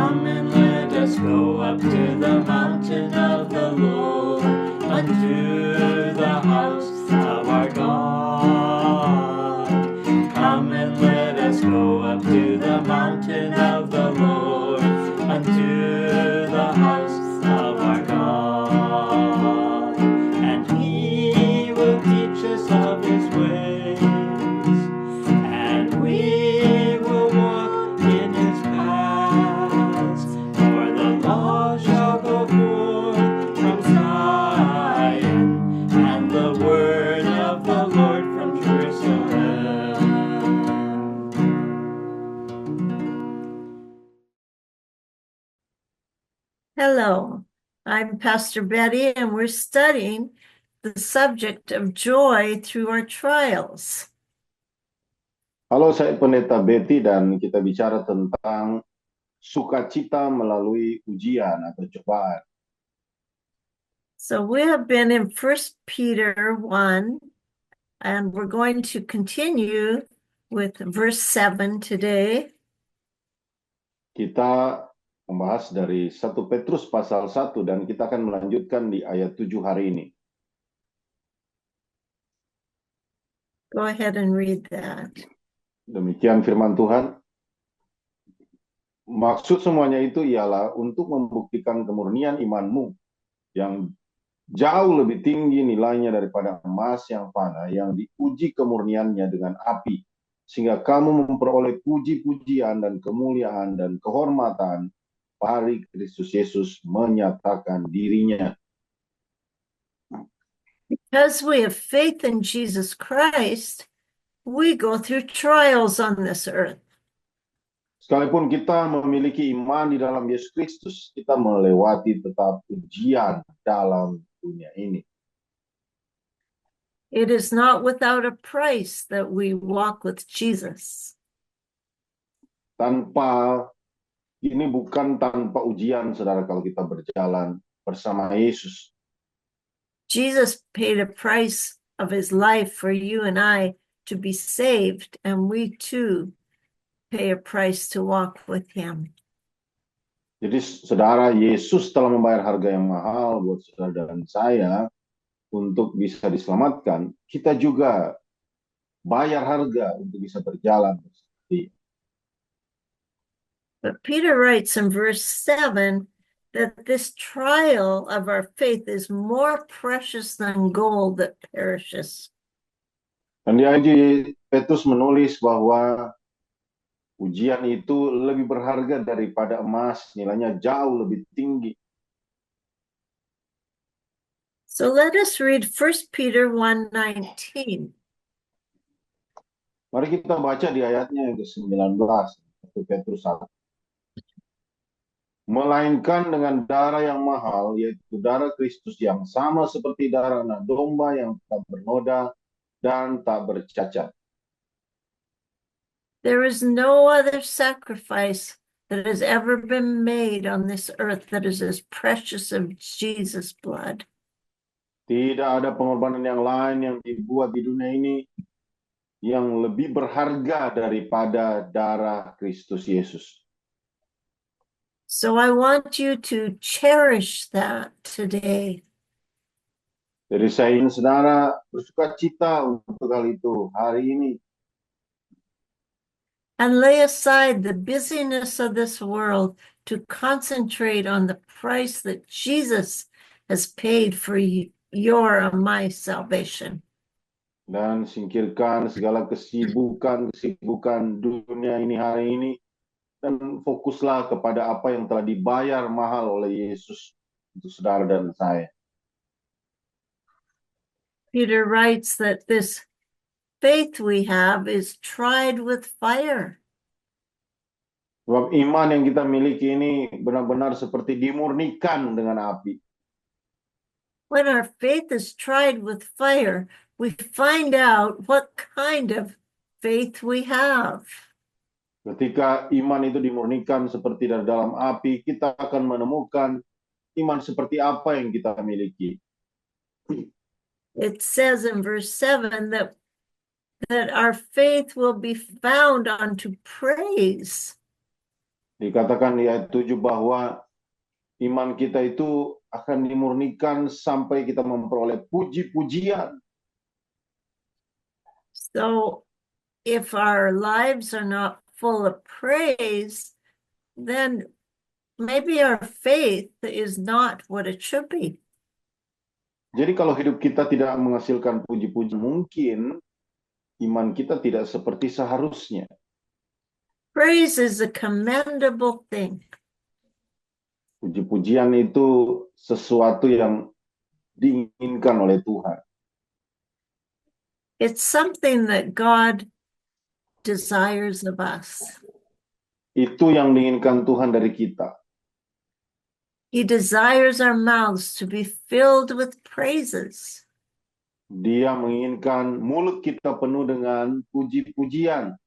Come and let us go up to the mountain of the Lord, unto the house of our God. Come and let us go up to the mountain of the Lord, unto the house of our God. And he will teach us of his ways, and we will walk in his paths. For the law shall go forth from Zion, and the word of the Lord from Jerusalem. Hello, I'm Pastor Betty, and we're studying the subject of joy through our trials. Halo, saya Pendeta Betty dan kita bicara tentang sukacita melalui ujian atau cobaan. So we have been in 1 Peter 1, and we're going to continue with verse 7 today. Kita membahas dari 1 Petrus pasal 1 dan kita akan melanjutkan di ayat 7 hari ini. Go ahead and read that. Demikian firman Tuhan. Maksud semuanya itu ialah untuk membuktikan kemurnian imanmu yang jauh lebih tinggi nilainya daripada emas yang fana yang diuji kemurniannya dengan api, sehingga kamu memperoleh puji-pujian dan kemuliaan dan kehormatan hari Kristus Yesus menyatakan dirinya. Because we have faith in Jesus Christ, we go through trials on this earth. Sekalipun kita memiliki iman di dalam Yesus Kristus, kita melewati tetap ujian dalam dunia ini. It is not without a price that we walk with Jesus. Ini bukan tanpa ujian, saudara, kalau kita berjalan bersama Yesus. Jesus paid a price of his life for you and I to be saved, and we too pay a price to walk with him. Jadi, saudara, Yesus telah membayar harga yang mahal buat saudara dan saya untuk bisa diselamatkan. Kita juga bayar harga untuk bisa berjalan seperti. But Peter writes in verse 7 that this trial of our faith is more precious than gold that perishes. Dan di ayat Petrus menulis bahwa ujian itu lebih berharga daripada emas, nilainya jauh lebih tinggi. So let us read 1 Peter 1:19. Mari kita baca di ayatnya yang ke-19, 1 Petrus 1. Melainkan dengan darah yang mahal, yaitu darah Kristus yang sama seperti darah anak domba yang tak bernoda dan tak bercacat. There is no other sacrifice that has ever been made on this earth that is as precious as Jesus' blood. Tidak ada pengorbanan yang lain yang dibuat di dunia ini yang lebih berharga daripada darah Kristus Yesus. So I want you to cherish that today. Jadi saya ingin saudara bersukacita untuk hal itu hari ini. And lay aside the busyness of this world to concentrate on the price that Jesus has paid for your and my salvation. Dan singkirkan segala kesibukan dunia ini hari ini. Dan fokuslah kepada apa yang telah dibayar mahal oleh Yesus untuk saudara dan saya. Peter writes that this faith we have is tried with fire. Sebab iman yang kita miliki ini benar-benar seperti dimurnikan dengan api. When our faith is tried with fire, we find out what kind of faith we have. Ketika iman itu dimurnikan seperti dari dalam api, kita akan menemukan iman seperti apa yang kita miliki. It says in verse 7 that our faith will be found unto praise. Dikatakan di ayat 7 bahwa iman kita itu akan dimurnikan sampai kita memperoleh puji-pujian. So if our lives are not full of praise, then maybe our faith is not what it should be. Jadi kalau hidup kita tidak menghasilkan puji-puji, mungkin iman kita tidak seperti seharusnya. Praise is a commendable thing. Puji-pujian itu sesuatu yang diinginkan oleh Tuhan. It's something that God desires of us. Itu yang diinginkan Tuhan dari kita. He desires our mouths to be filled with praises. Dia menginginkan mulut kita penuh dengan puji-pujian.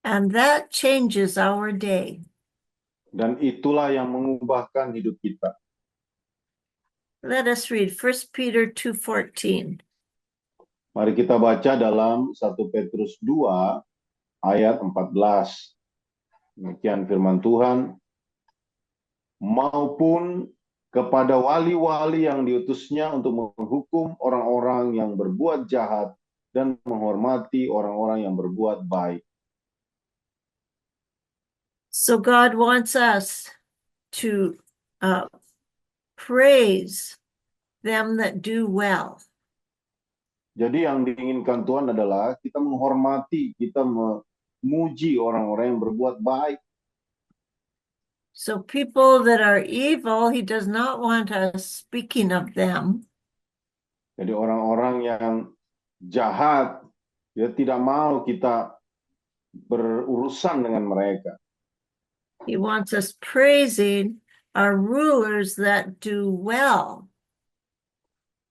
And that changes our day. Dan itulah yang mengubahkan hidup kita. Let us read 1 Peter 2:14. Mari kita baca dalam 1 Petrus 2 ayat 14. Demikian firman Tuhan. Maupun kepada wali-wali yang diutusnya untuk menghukum orang-orang yang berbuat jahat dan menghormati orang-orang yang berbuat baik. So God wants us to praise them that do well. Jadi yang diinginkan Tuhan adalah kita menghormati, kita memuji orang-orang yang berbuat baik. So people that are evil, he does not want us speaking of them. Jadi orang-orang yang jahat, dia tidak mau kita berurusan dengan mereka. He wants us praising our rulers that do well.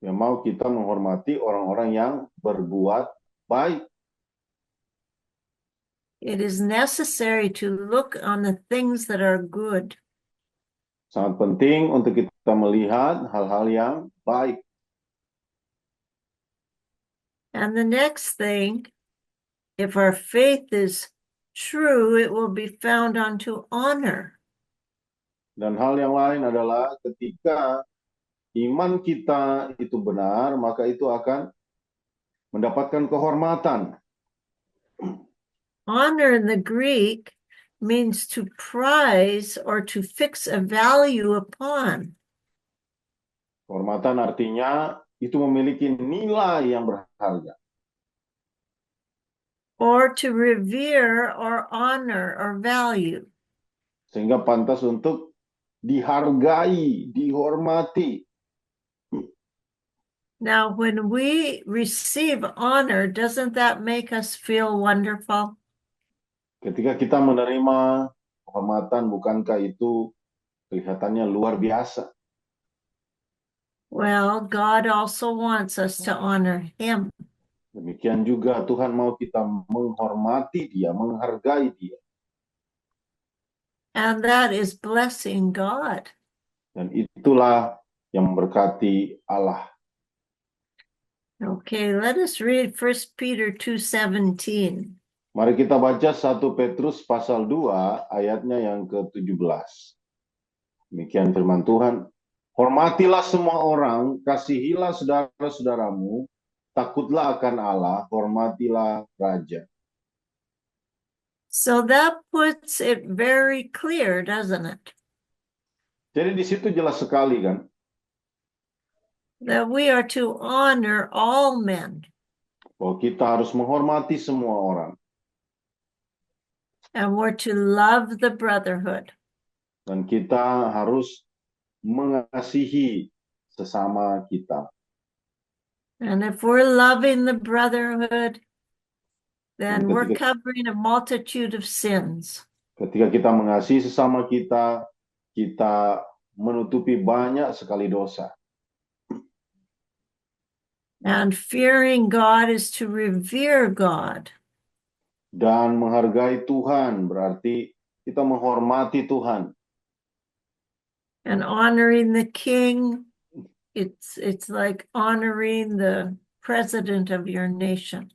Dia mau kita menghormati orang-orang yang berbuat baik. It is necessary to look on the things that are good. Sangat penting untuk kita melihat hal-hal yang baik. And the next thing, if our faith is true, it will be found unto honor. Dan hal yang lain adalah ketika iman kita itu benar, maka itu akan mendapatkan kehormatan. Honor in the Greek means to prize or to fix a value upon. Kehormatan artinya itu memiliki nilai yang berharga. Or to revere or honor or value. Sehingga pantas untuk dihargai, dihormati. Now, when we receive honor, doesn't that make us feel wonderful? Ketika kita menerima kehormatan, bukankah itu kelihatannya luar biasa? Well, God also wants us to honor him. Demikian juga Tuhan mau kita menghormati dia, menghargai dia. And that is blessing God. Dan itulah yang memberkati Allah. Okay, let us read 1 Peter 2:17. Mari kita baca 1 Petrus pasal 2 ayatnya yang ke-17. Demikian firman Tuhan. Hormatilah semua orang, kasihilah saudara-saudaramu, takutlah akan Allah, hormatilah raja. So that puts it very clear, doesn't it? Jadi di situ jelas sekali kan, That we are to honor all men. bahwa kita harus menghormati semua orang. And we're to love the brotherhood. Dan kita harus mengasihi sesama kita. And if we're loving the brotherhood, then we're Ketika- covering a multitude of sins. Ketika kita mengasihi sesama kita, kita menutupi banyak sekali dosa. And fearing God is to revere God. Dan menghargai Tuhan berarti kita menghormati Tuhan. And honoring the king, it's like honoring the president of your nation.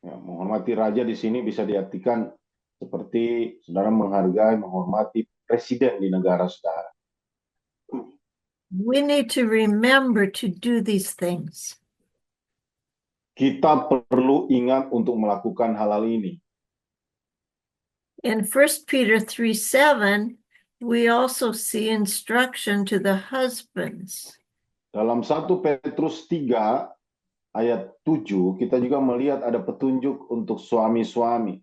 Ya, menghormati raja di sini bisa diartikan seperti saudara menghargai, menghormati presiden di negara saudara. We need to remember to do these things. Kita perlu ingat untuk melakukan hal-hal ini. In 1 Peter 3:7, we also see instruction to the husbands. Dalam 1 Petrus 3 ayat 7, kita juga melihat ada petunjuk untuk suami-suami.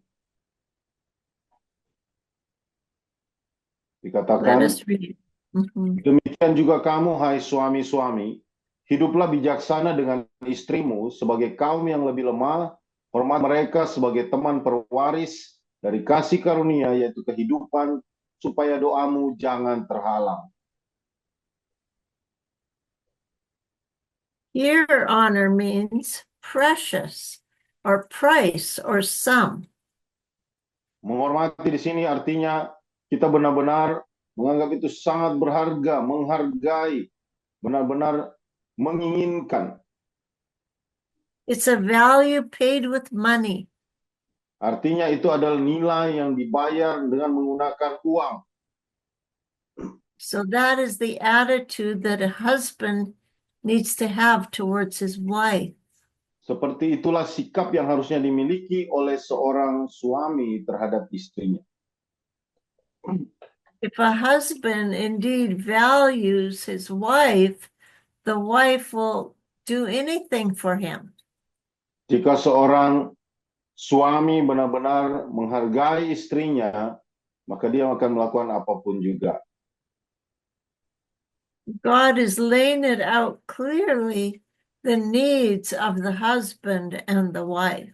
Let Dikatakan, us read. Mhm. demikian juga kamu, hai suami-suami, hiduplah bijaksana dengan istrimu sebagai kaum yang lebih lemah, hormat mereka sebagai teman perwaris dari kasih karunia, yaitu kehidupan, supaya doamu jangan terhalang. Here, honor means precious or price or sum. Menghormati di sini artinya kita benar-benar menganggap itu sangat berharga, menghargai, benar-benar menginginkan. It's a value paid with money. Artinya itu adalah nilai yang dibayar dengan menggunakan uang. So that is the attitude that a husband needs to have towards his wife. Seperti itulah sikap yang harusnya dimiliki oleh seorang suami terhadap istrinya. If a husband indeed values his wife, the wife will do anything for him. Jika seorang suami benar-benar menghargai istrinya, maka dia akan melakukan apapun juga. God is laying it out clearly, the needs of the husband and the wife.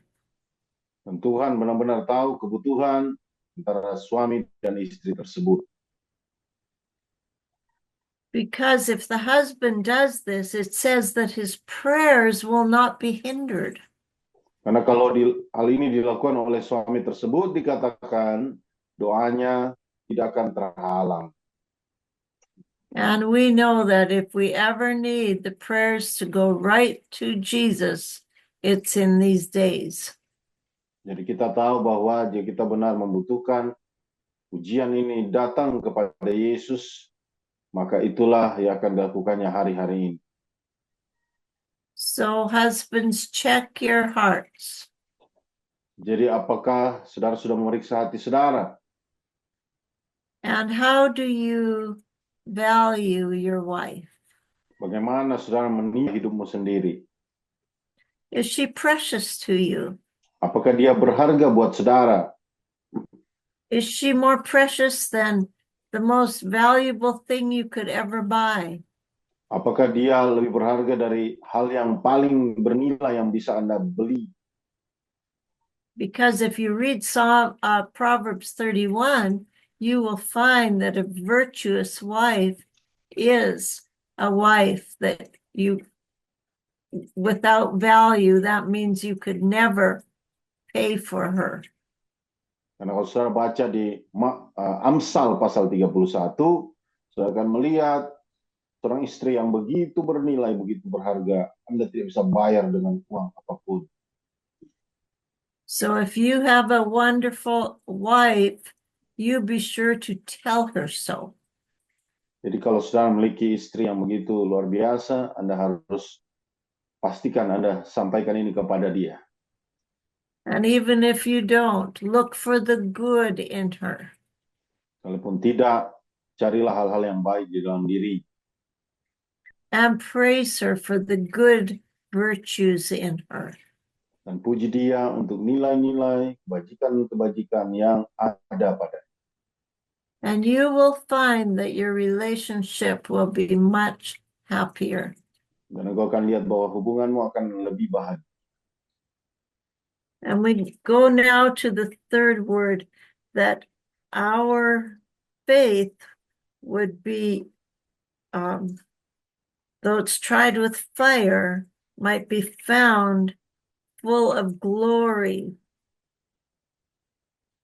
Dan Tuhan benar-benar tahu kebutuhan antara suami dan istri tersebut. Because if the husband does this, it says that his prayers will not be hindered. Karena kalau hal ini dilakukan oleh suami tersebut, dikatakan doanya tidak akan terhalang. And we know that if we ever need the prayers to go right to Jesus, it's in these days. Jadi kita tahu bahwa jika kita benar membutuhkan ujian ini datang kepada Yesus, maka itulah yang akan dilakukannya hari-hari ini. So husbands, check your hearts. Jadi apakah saudara sudah memeriksa hati saudara? And how do you value your wife? Bagaimana saudara menilai hidupmu sendiri? Is she precious to you? Apakah dia berharga buat saudara? Is she more precious than the most valuable thing you could ever buy? Apakah dia lebih berharga dari hal yang paling bernilai yang bisa Anda beli? Because if you read Proverbs 31, you will find that a virtuous wife is a wife that you, without value, that means you could never pay for her. Karena kalau saudara baca di Amsal pasal 31, saudara akan melihat seorang istri yang begitu bernilai, begitu berharga, Anda tidak bisa bayar dengan uang apapun. So if you have a wonderful wife, you be sure to tell her so. Jadi kalau saudara memiliki istri yang begitu luar biasa, Anda harus pastikan Anda sampaikan ini kepada dia. And even if you don't, look for the good in her. Kalaupun tidak, carilah hal-hal yang baik di dalam diri. And praise her for the good virtues in her. Dan puji dia untuk nilai-nilai kebajikan-kebajikan yang ada pada. And you will find that your relationship will be much happier. Dan engkau akan lihat bahwa hubunganmu akan lebih bahagia. And we go now to the third word, that our faith would be, though it's tried with fire, might be found full of glory.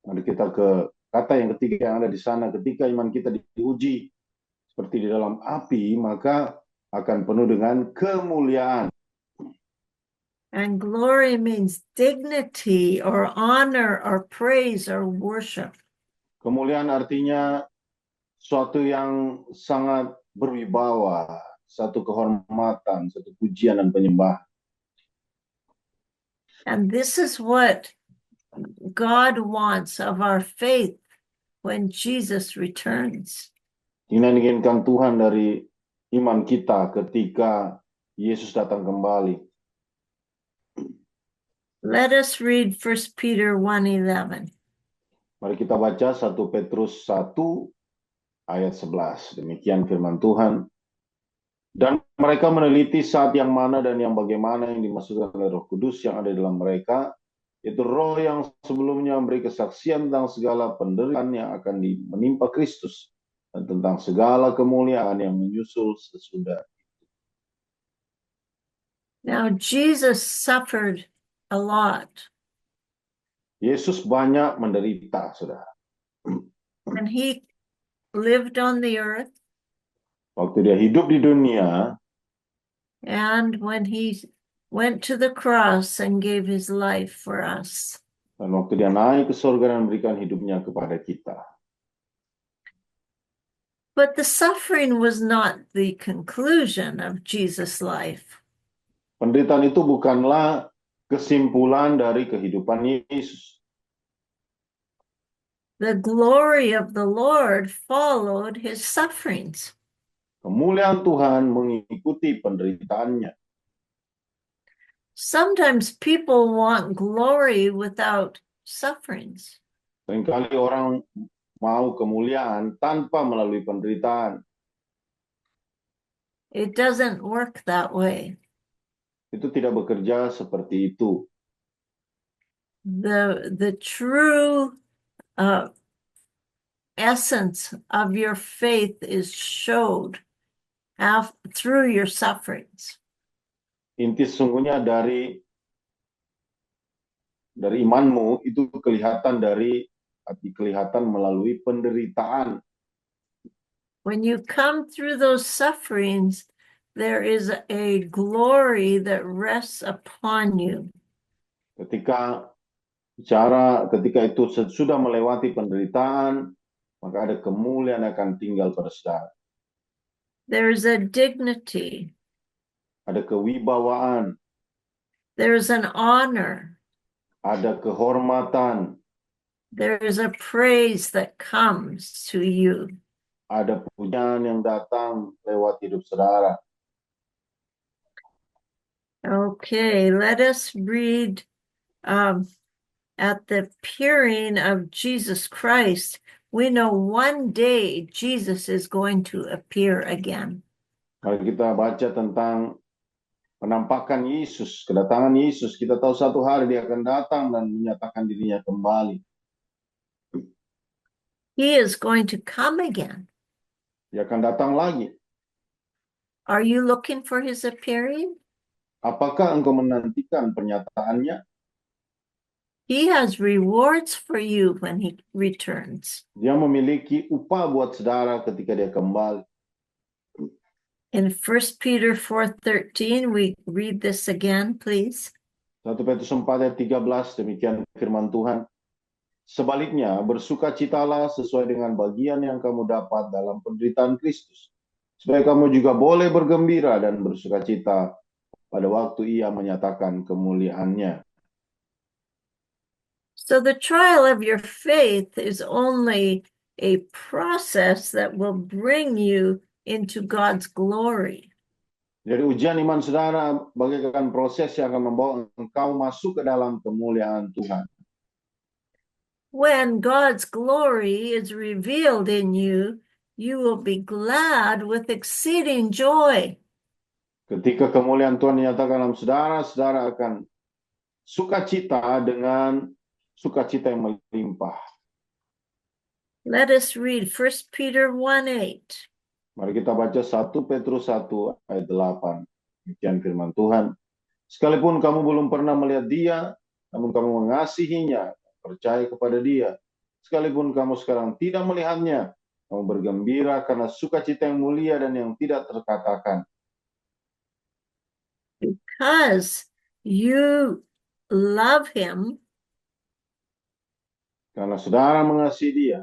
Mari kita ke kata yang ketiga yang ada di sana. Ketika iman kita diuji seperti di dalam api, maka akan penuh dengan kemuliaan. And glory means dignity or honor or praise or worship. Kemuliaan artinya suatu yang sangat berwibawa, satu kehormatan, satu pujian dan penyembahan. And this is what God wants of our faith when Jesus returns. Ini yang diinginkan Tuhan dari iman kita ketika Yesus datang kembali. Let us read 1 Peter 1:11. Mari kita baca 1 Petrus 1 ayat 11. Demikian firman Tuhan. Dan mereka meneliti saat yang mana dan yang bagaimana yang dimaksudkan oleh Roh Kudus yang ada dalam mereka, itu roh yang sebelumnya memberi kesaksian tentang segala penderitaan yang akan menimpa Kristus dan tentang segala kemuliaan yang menyusul sesudah. Now, Jesus suffered a lot. Yesus banyak menderita, saudara. When he lived on the earth Waktu dia hidup di dunia, and when he went to the cross and gave his life for us. dan waktu dia naik ke surga dan memberikan hidupnya kepada kita. But the suffering was not the conclusion of Jesus' life. Penderitaan itu bukanlah kesimpulan dari kehidupan Yesus. The glory of the Lord followed his sufferings. Kemuliaan Tuhan mengikuti penderitaannya. Sometimes people want glory without sufferings. Seringkali orang mau kemuliaan tanpa melalui penderitaan. It doesn't work that way. Itu tidak bekerja seperti itu. The true essence of your faith is showed through your sufferings. Inti sesungguhnya dari imanmu itu kelihatan melalui penderitaan. When you come through those sufferings, there is a glory that rests upon you. Ketika itu sudah melewati penderitaan, maka ada kemuliaan akan tinggal pada saudara. There is a dignity. Ada kewibawaan. There is an honor. Ada kehormatan. There is a praise that comes to you. Ada pujian yang datang lewat hidup saudara. Okay, let us read at the appearing of Jesus Christ. We know one day Jesus is going to appear again. Mari kita baca tentang penampakan Yesus, kedatangan Yesus. Kita tahu satu hari dia akan datang dan menyatakan dirinya kembali. He is going to come again. Dia akan datang lagi. Are you looking for his appearing? Apakah engkau menantikan pernyataannya? He has rewards for you when he returns. Dia memiliki upah buat saudara ketika dia kembali. In 1 Peter 4:13, we read this again, please. 1 Petrus 4 ayat 13, demikian firman Tuhan. Sebaliknya, bersukacitalah sesuai dengan bagian yang kamu dapat dalam penderitaan Kristus, supaya kamu juga boleh bergembira dan bersukacita pada waktu ia menyatakan kemuliaannya. So the trial of your faith is only a process that will bring you into God's glory. Jadi ujian iman saudara bagaikan proses yang akan membawa engkau masuk ke dalam kemuliaan Tuhan. When God's glory is revealed in you, you will be glad with exceeding joy. Ketika kemuliaan Tuhan dinyatakan dalam saudara, saudara akan sukacita dengan sukacita yang melimpah. Let us read 1 Peter 1:8. Mari kita baca 1 Petrus 1 ayat 8. Demikian firman Tuhan. Sekalipun kamu belum pernah melihat dia, namun kamu mengasihinya, percaya kepada dia. Sekalipun kamu sekarang tidak melihatnya, kamu bergembira karena sukacita yang mulia dan yang tidak terkatakan. Because you love him Karena saudara mengasihi dia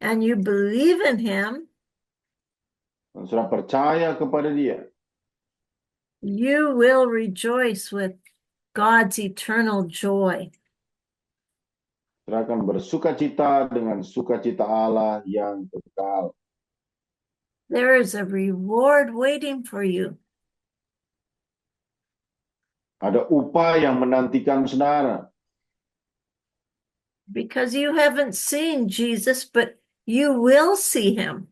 and you believe in him, dan saudara percaya kepada dia, you will rejoice with God's eternal joy. saudara akan bersukacita dengan sukacita Allah yang kekal. There is a reward waiting for you. Ada upah yang menantikan saudara. Because you haven't seen Jesus, but you will see him.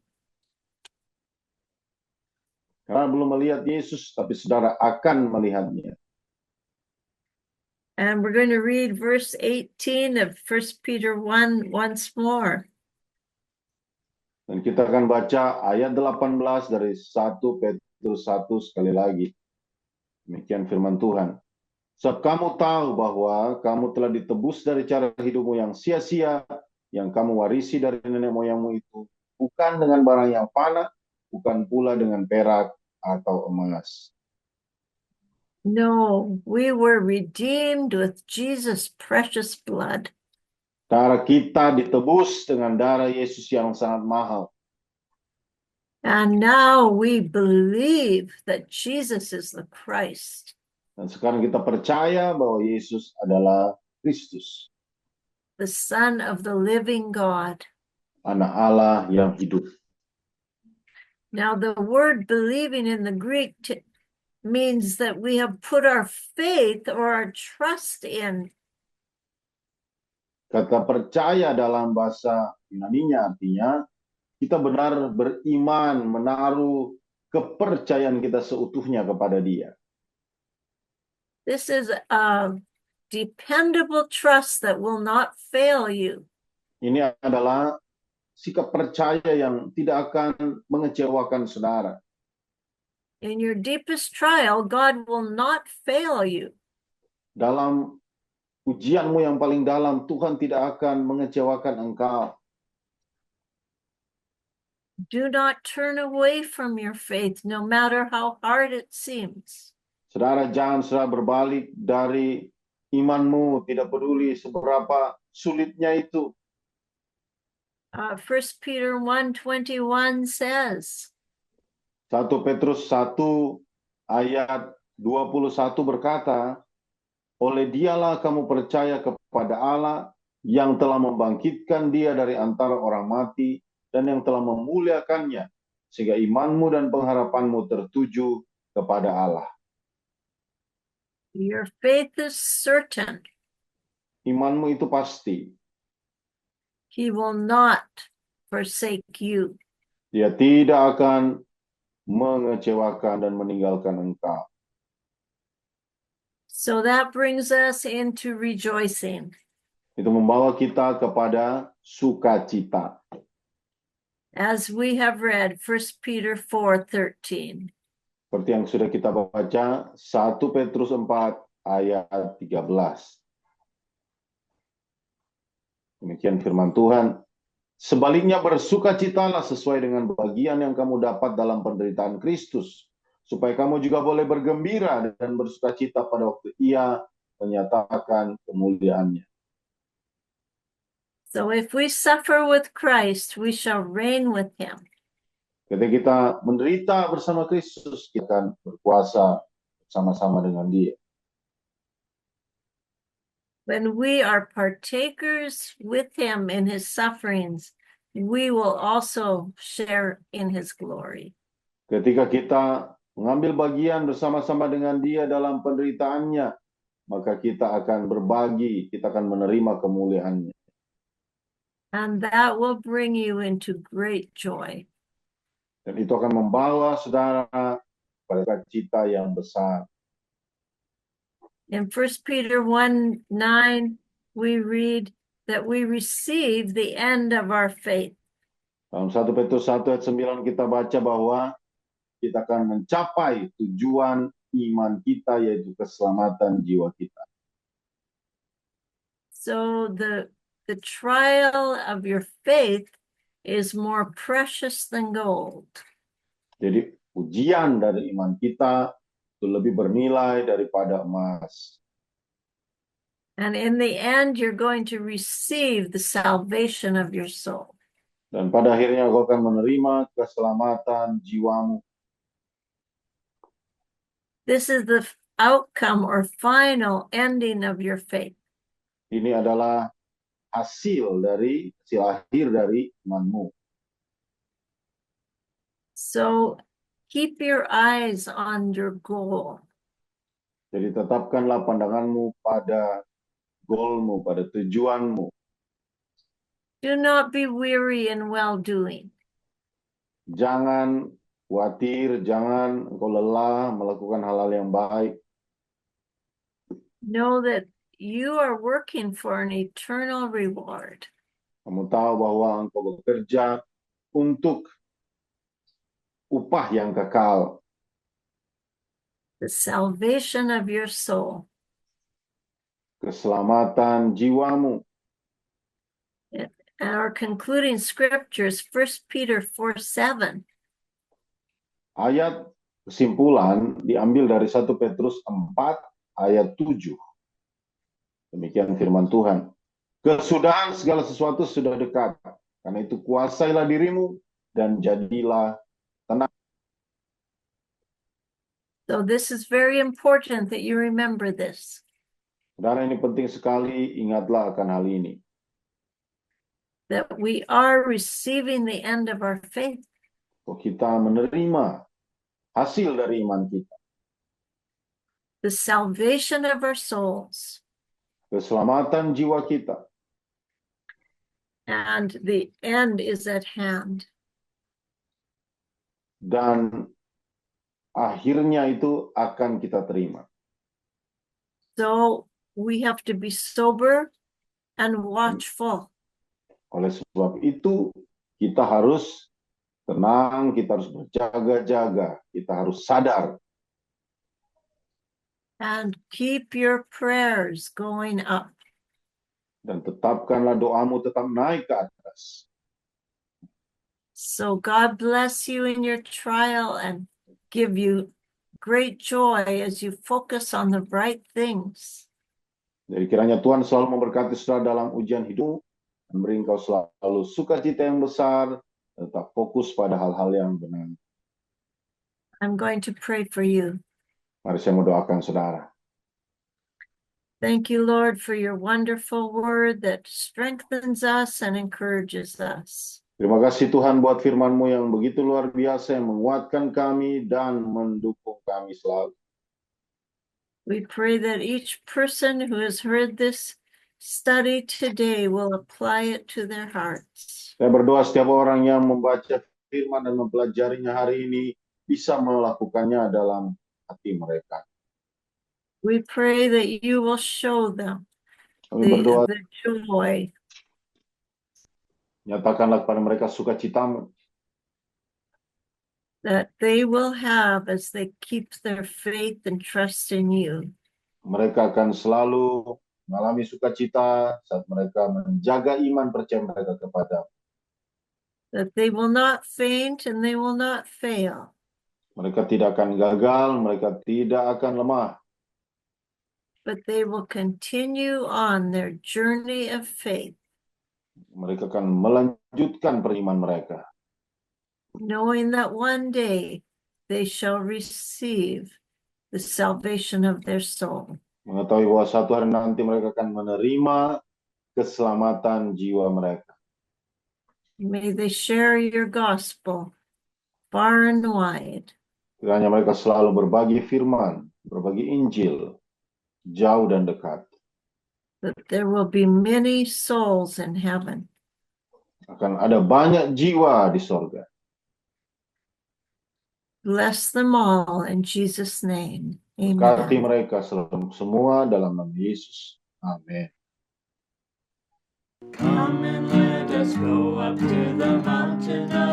Karena belum melihat Yesus, tapi saudara akan melihatnya. And we're going to read verse 18 of 1 Peter 1 once more. Dan kita akan baca ayat 18 dari 1 Petrus 1 sekali lagi. Demikian firman Tuhan. Sebab kamu tahu bahwa kamu telah ditebus dari cara hidupmu yang sia-sia, yang kamu warisi dari nenek moyangmu itu, bukan dengan barang yang fana, bukan pula dengan perak atau emas. No, we were redeemed with Jesus' precious blood. Darah kita ditebus dengan darah Yesus yang sangat mahal. And now we believe that Jesus is the Christ, Dan sekarang kita percaya bahwa Yesus adalah Kristus, the Son of the living God. Anak Allah yang hidup. Now, the word believing in the Greek means that we have put our faith or our trust in. Kata percaya dalam bahasa Yunani-nya artinya kita benar beriman, menaruh kepercayaan kita seutuhnya kepada Dia. This is a dependable trust that will not fail you. Ini adalah sikap percaya yang tidak akan mengecewakan saudara. In your deepest trial, God will not fail you. Dalam ujianmu yang paling dalam, Tuhan tidak akan mengecewakan engkau. Do not turn away from your faith, no matter how hard it seems. Saudara, jangan saudara berbalik dari imanmu, tidak peduli seberapa sulitnya itu. 1 Peter 1:21 says, 1 Petrus 1 ayat 21 berkata, oleh dialah kamu percaya kepada Allah yang telah membangkitkan dia dari antara orang mati dan yang telah memuliakannya, sehingga imanmu dan pengharapanmu tertuju kepada Allah. your faith is certain. Imanmu itu pasti. He will not forsake you. Dia tidak akan mengecewakan dan meninggalkan engkau. So that brings us into rejoicing. Itu membawa kita kepada sukacita. As we have read 1 Peter 4:13. Seperti yang sudah kita baca, 1 Petrus 4 ayat 13. Demikian firman Tuhan. Sebaliknya bersukacitalah sesuai dengan bagian yang kamu dapat dalam penderitaan Kristus, supaya kamu juga boleh bergembira dan bersukacita pada waktu Ia menyatakan kemuliaannya. So if we suffer with Christ, we shall reign with him. Ketika kita menderita bersama Kristus, kita akan berkuasa bersama-sama dengan Dia. When we are partakers with him in his sufferings, we will also share in his glory. Ketika kita mengambil bagian bersama-sama dengan Dia dalam penderitaannya, maka kita akan berbagi, kita akan menerima kemuliaannya. And that will bring you into great joy. Dan itu akan membawa saudara pada cita yang besar. In 1 Peter 1:9, we read that we receive the end of our faith. Dalam 1 Petrus 1 ayat 9 kita baca bahwa kita akan mencapai tujuan iman kita, yaitu keselamatan jiwa kita. So the trial of your faith is more precious than gold. Jadi ujian dari iman kita itu lebih bernilai daripada emas. And in the end, you're going to receive the salvation of your soul. Dan pada akhirnya kau akan menerima keselamatan jiwamu. This is the outcome or final ending of your faith. Ini adalah hasil akhir dari imanmu. So keep your eyes on your goal. Jadi tetapkanlah pandanganmu pada goalmu, pada tujuanmu. Do not be weary in well-doing. Jangan khawatir, jangan engkau lelah melakukan hal-hal yang baik. Know that you are working for an eternal reward. Kamu tahu bahwa engkau bekerja untuk upah yang kekal. The salvation of your soul. Keselamatan jiwamu. And our concluding scriptures, 1 Peter 4:7. Ayat kesimpulan diambil dari 1 Petrus 4 ayat 7. Demikian firman Tuhan. Kesudahan segala sesuatu sudah dekat. Karena itu kuasailah dirimu dan jadilah tenang. So this is very important that you remember this. Saudara, ini penting sekali, ingatlah akan hal ini. That we are receiving the end of our faith. Bahwa kita menerima hasil dari iman kita. The salvation of our souls. Keselamatan jiwa kita. And the end is at hand. Dan akhirnya itu akan kita terima. So we have to be sober and watchful. Oleh sebab itu, kita harus tenang, kita harus berjaga-jaga, kita harus sadar. And keep your prayers going up. Dan tetapkanlah doamu tetap naik ke atas. So God bless you in your trial and give you great joy as you focus on the right things. Jadi kiranya Tuhan selalu memberkati saudara dalam ujian hidup, dan beri engkau selalu sukacita yang besar, tetap fokus pada hal-hal yang benar. I'm going to pray for you. Mari saya mendoakan saudara. Thank you, Lord, for your wonderful word that strengthens us and encourages us. Terima kasih Tuhan buat firman-Mu yang begitu luar biasa, yang menguatkan kami dan mendukung kami selalu. We pray that each person who has heard this study today will apply it to their hearts. Saya berdoa setiap orang yang membaca firman dan mempelajarinya hari ini bisa melakukannya dalam hati mereka. We pray that you will show them Kami berdoa, the joy nyatakanlah kepada mereka sukacitamu, that they will have as they keep their faith and trust in you. mereka akan selalu mengalami sukacita saat mereka menjaga iman percaya mereka kepada. That they will not faint and they will not fail. Mereka tidak akan gagal, mereka tidak akan lemah. But they will continue on their journey of faith, Mereka akan melanjutkan periman mereka, knowing that one day they shall receive the salvation of their soul. mengetahui bahwa satu hari nanti mereka akan menerima keselamatan jiwa mereka. May they share your gospel far and wide. Kiranya mereka selalu berbagi firman, berbagi Injil, jauh dan dekat. That there will be many souls in heaven. Akan ada banyak jiwa di sorga. Bless them all in Jesus' name. Berkati Amen. mereka semua dalam nama Yesus. Amin. Come and let us go up to the mountain of